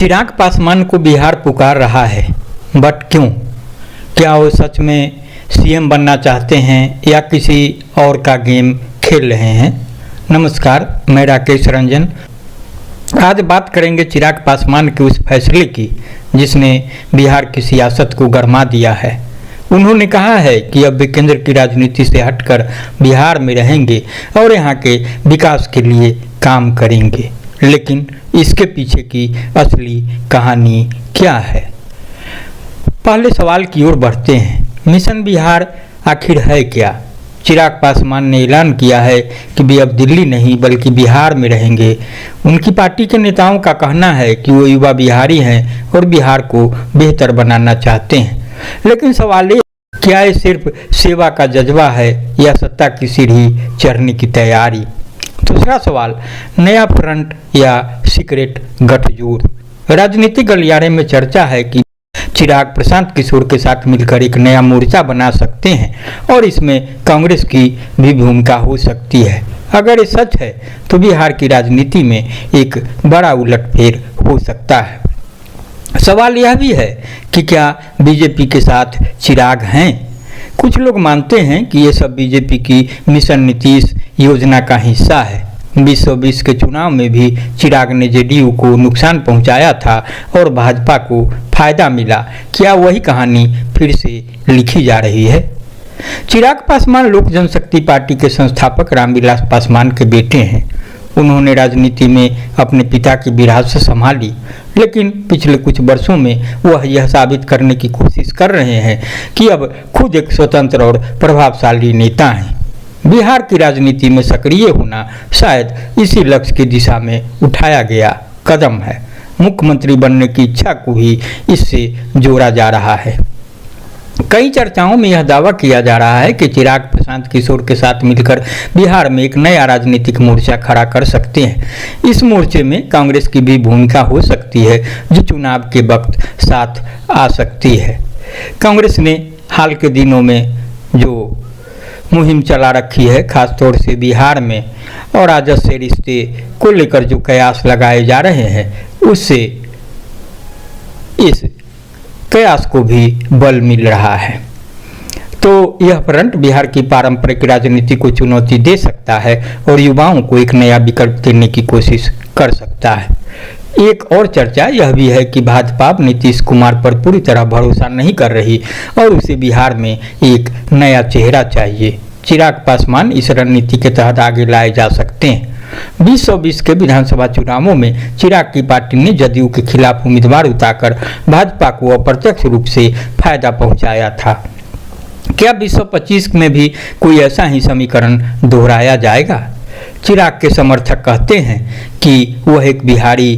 चिराग पासवान को बिहार पुकार रहा है, बट क्यों? क्या वो सच में सीएम बनना चाहते हैं या किसी और का गेम खेल रहे हैं? नमस्कार, मैं राकेश रंजन। आज बात करेंगे चिराग पासवान के उस फैसले की जिसने बिहार की सियासत को गरमा दिया है। उन्होंने कहा है कि अब वे केंद्र की राजनीति से हटकर बिहार में रहेंगे और यहाँ के विकास के लिए काम करेंगे। लेकिन इसके पीछे की असली कहानी क्या है? पहले सवाल की ओर बढ़ते हैं। मिशन बिहार आखिर है क्या? चिराग पासवान ने ऐलान किया है कि वे अब दिल्ली नहीं बल्कि बिहार में रहेंगे। उनकी पार्टी के नेताओं का कहना है कि वो युवा बिहारी हैं और बिहार को बेहतर बनाना चाहते हैं। लेकिन सवाल ये, क्या ये सिर्फ सेवा का जज्बा है या सत्ता की सीढ़ी चढ़ने की तैयारी? दूसरा सवाल, नया फ्रंट या सीक्रेट गठजोड़? राजनीतिक गलियारे में चर्चा है कि चिराग प्रशांत किशोर के साथ मिलकर एक नया मोर्चा बना सकते हैं और इसमें कांग्रेस की भी भूमिका हो सकती है। अगर ये सच है तो बिहार की राजनीति में एक बड़ा उलटफेर हो सकता है। सवाल यह भी है कि क्या बीजेपी के साथ चिराग हैं? कुछ लोग मानते हैं कि ये सब बीजेपी की मिशन नीतीश योजना का हिस्सा है। 2020 के चुनाव में भी चिराग ने जेडीयू को नुकसान पहुंचाया था और भाजपा को फायदा मिला। क्या वही कहानी फिर से लिखी जा रही है? चिराग पासवान लोक जनशक्ति पार्टी के संस्थापक रामविलास पासवान के बेटे हैं। उन्होंने राजनीति में अपने पिता की विरासत संभाली, लेकिन पिछले कुछ वर्षों में वह यह साबित करने की कोशिश कर रहे हैं कि अब खुद एक स्वतंत्र और प्रभावशाली नेता हैं। बिहार की राजनीति में सक्रिय होना शायद इसी लक्ष्य की दिशा में उठाया गया कदम है। मुख्यमंत्री बनने की इच्छा को ही इससे जोड़ा जा रहा है। कई चर्चाओं में यह दावा किया जा रहा है कि चिराग प्रशांत किशोर के साथ मिलकर बिहार में एक नया राजनीतिक मोर्चा खड़ा कर सकते हैं। इस मोर्चे में कांग्रेस की भी भूमिका हो सकती है, जो चुनाव के वक्त साथ आ सकती है। कांग्रेस ने हाल के दिनों में जो मुहिम चला रखी है, खासतौर से बिहार में, और राजद से रिश्ते को लेकर जो कयास लगाए जा रहे हैं, उससे इस कयास को भी बल मिल रहा है। तो यह फ्रंट बिहार की पारंपरिक राजनीति को चुनौती दे सकता है और युवाओं को एक नया विकल्प देने की कोशिश कर सकता है। एक और चर्चा यह भी है कि भाजपा नीतीश कुमार पर पूरी तरह भरोसा नहीं कर रही और उसे बिहार में एक नया चेहरा चाहिए। चिराग पासवान इस रणनीति के तहत आगे लाए जा सकते हैं। 2020 के विधानसभा चुनावों में चिराग की पार्टी ने जदयू के खिलाफ उम्मीदवार उतारकर भाजपा को अप्रत्यक्ष रूप से फायदा पहुंचाया था। क्या 2025 में भी कोई ऐसा ही समीकरण दोहराया जाएगा? चिराग के समर्थक कहते हैं कि वह एक बिहारी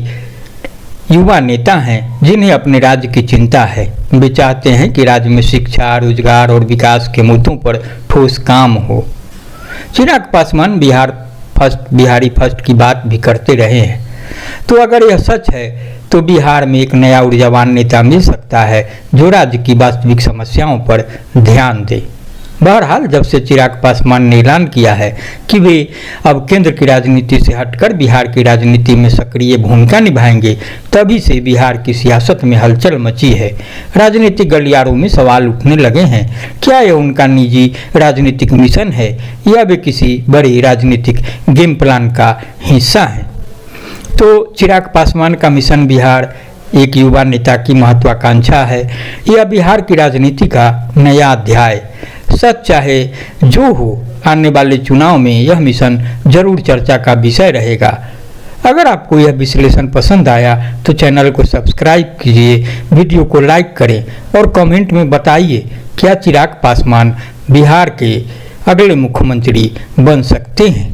युवा नेता हैं जिन्हें अपने राज्य की चिंता है। वे चाहते हैं कि राज्य में शिक्षा, रोजगार और विकास के मुद्दों पर ठोस काम हो। चिराग पासवान बिहारी फर्स्ट की बात भी करते रहे हैं। तो अगर यह सच है तो बिहार में एक नया ऊर्जावान नेता मिल सकता है जो राज्य की वास्तविक समस्याओं पर ध्यान दे। बहरहाल, जब से चिराग पासवान ने ऐलान किया है कि वे अब केंद्र की राजनीति से हटकर बिहार की राजनीति में सक्रिय भूमिका निभाएंगे, तभी से बिहार की सियासत में हलचल मची है। राजनीतिक गलियारों में सवाल उठने लगे हैं, क्या यह उनका निजी राजनीतिक मिशन है या वे किसी बड़े राजनीतिक गेम प्लान का हिस्सा हैं? तो चिराग पासवान का मिशन बिहार एक युवा नेता की महत्वाकांक्षा है या बिहार की राजनीति का नया अध्याय? सच चाहे जो हो, आने वाले चुनाव में यह मिशन जरूर चर्चा का विषय रहेगा। अगर आपको यह विश्लेषण पसंद आया तो चैनल को सब्सक्राइब कीजिए, वीडियो को लाइक करें और कमेंट में बताइए, क्या चिराग पासवान बिहार के अगले मुख्यमंत्री बन सकते हैं?